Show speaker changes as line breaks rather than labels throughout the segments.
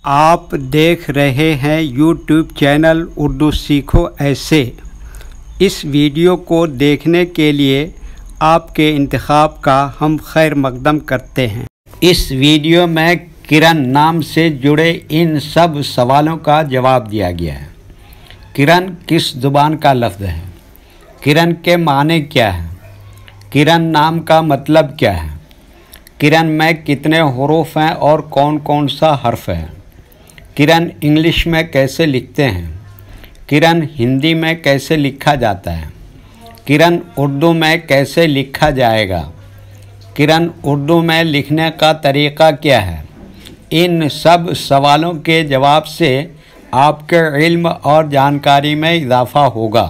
आप देख रहे हैं YouTube चैनल उर्दू सीखो ऐसे। इस वीडियो को देखने के लिए आपके इंतखाब का हम खैर मकदम करते हैं। इस वीडियो में किरण नाम से जुड़े इन सब सवालों का जवाब दिया गया है। किरण किस ज़ुबान का लफ्ज़ है? किरण के माने क्या है? किरण नाम का मतलब क्या है? किरण में कितने हुरूफ हैं और कौन कौन सा हर्फ है? किरण इंग्लिश में कैसे लिखते हैं? किरण हिंदी में कैसे लिखा जाता है? किरण उर्दू में कैसे लिखा जाएगा? किरण उर्दू में लिखने का तरीक़ा क्या है? इन सब सवालों के जवाब से आपके इल्म और जानकारी में इजाफ़ा होगा।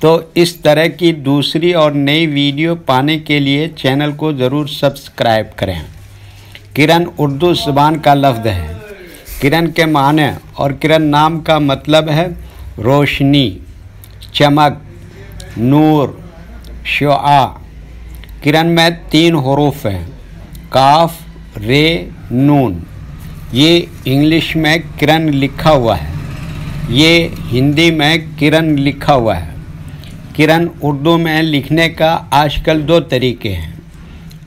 तो इस तरह की दूसरी और नई वीडियो पाने के लिए चैनल को ज़रूर सब्सक्राइब करें। किरण उर्दू ज़ुबान का लफ्ज़ है। किरण के माने और किरण नाम का मतलब है रोशनी, चमक, नूर, शुआ। किरण में 3 हुरूफ हैं, काफ, रे, नून। ये इंग्लिश में किरण लिखा हुआ है, ये हिंदी में किरण लिखा हुआ है। किरण उर्दू में लिखने का आजकल 2 तरीके हैं।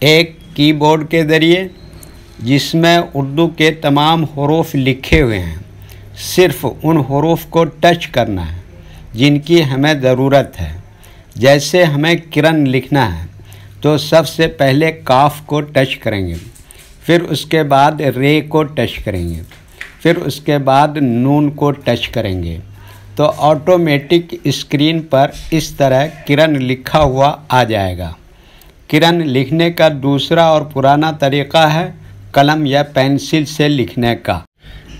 एक कीबोर्ड के ज़रिए, जिसमें उर्दू के तमाम हुरूफ लिखे हुए हैं, सिर्फ़ उन हुरूफ को टच करना है जिनकी हमें ज़रूरत है। जैसे हमें किरण लिखना है तो सबसे पहले काफ को टच करेंगे, फिर उसके बाद रे को टच करेंगे, फिर उसके बाद नून को टच करेंगे, तो ऑटोमेटिक स्क्रीन पर इस तरह किरण लिखा हुआ आ जाएगा। किरण लिखने का दूसरा और पुराना तरीक़ा है कलम या पेंसिल से लिखने का।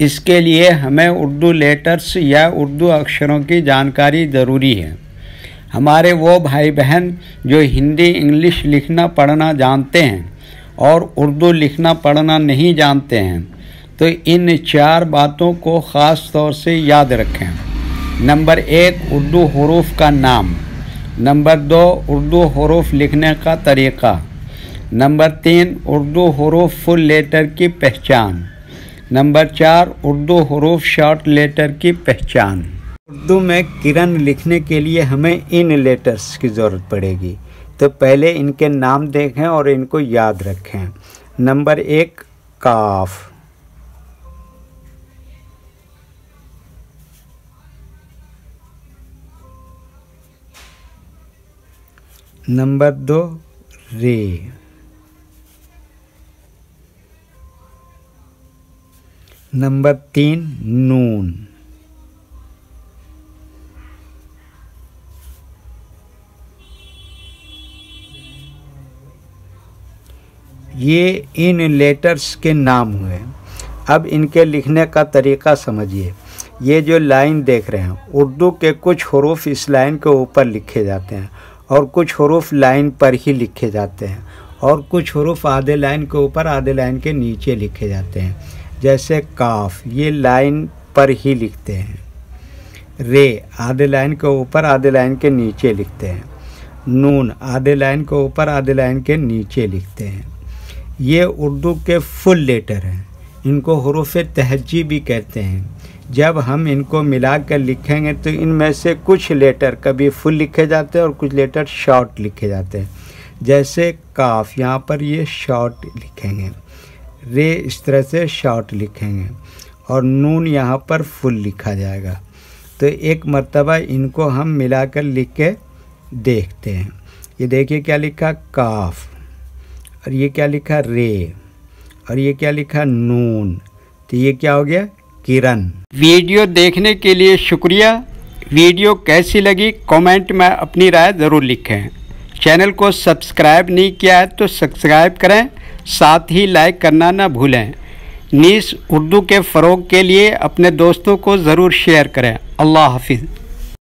इसके लिए हमें उर्दू लेटर्स या उर्दू अक्षरों की जानकारी ज़रूरी है। हमारे वो भाई बहन जो हिंदी इंग्लिश लिखना पढ़ना जानते हैं और उर्दू लिखना पढ़ना नहीं जानते हैं, तो इन 4 बातों को ख़ास तौर से याद रखें। नंबर 1, उर्दू हुरूफ का नाम। नंबर 2, उर्दू हुरूफ लिखने का तरीक़ा। नंबर 3, उर्दू हुरूफ फुल लेटर की पहचान। नंबर 4, उर्दू हुरूफ शॉर्ट लेटर की पहचान। उर्दू में किरण लिखने के लिए हमें इन लेटर्स की ज़रूरत पड़ेगी, तो पहले इनके नाम देखें और इनको याद रखें। नंबर 1, काफ। नंबर 2, रे। नंबर 3, नून। ये इन लेटर्स के नाम हुए। अब इनके लिखने का तरीक़ा समझिए। ये जो लाइन देख रहे हैं, उर्दू के कुछ हुरूफ इस लाइन के ऊपर लिखे जाते हैं और कुछ हुरूफ लाइन पर ही लिखे जाते हैं और कुछ हुरूफ आधे लाइन के ऊपर आधे लाइन के नीचे लिखे जाते हैं। जैसे काफ, ये लाइन पर ही लिखते हैं। रे, आधे लाइन के ऊपर आधे लाइन के नीचे लिखते हैं। नून, आधे लाइन के ऊपर आधे लाइन के नीचे लिखते हैं। ये उर्दू के फुल लेटर हैं। इनको हुरूफ तहज्जी भी कहते हैं। जब हम इनको मिलाकर लिखेंगे तो इनमें से कुछ लेटर कभी फुल लिखे जाते हैं और कुछ लेटर शॉर्ट लिखे जाते हैं। जैसे काफ, यहाँ पर ये शॉर्ट लिखेंगे। रे इस तरह से शॉर्ट लिखेंगे और नून यहाँ पर फुल लिखा जाएगा। तो एक मर्तबा इनको हम मिलाकर लिख के देखते हैं। ये देखिए क्या लिखा, काफ, और ये क्या लिखा, रे, और ये क्या लिखा, नून। तो ये क्या हो गया, किरण। वीडियो देखने के लिए शुक्रिया। वीडियो कैसी लगी कमेंट में अपनी राय ज़रूर लिखें। चैनल को सब्सक्राइब नहीं किया है तो सब्सक्राइब करें, साथ ही लाइक करना ना भूलें। नीस उर्दू के फ़रोग़ के लिए अपने दोस्तों को ज़रूर शेयर करें। अल्लाह हाफिज़।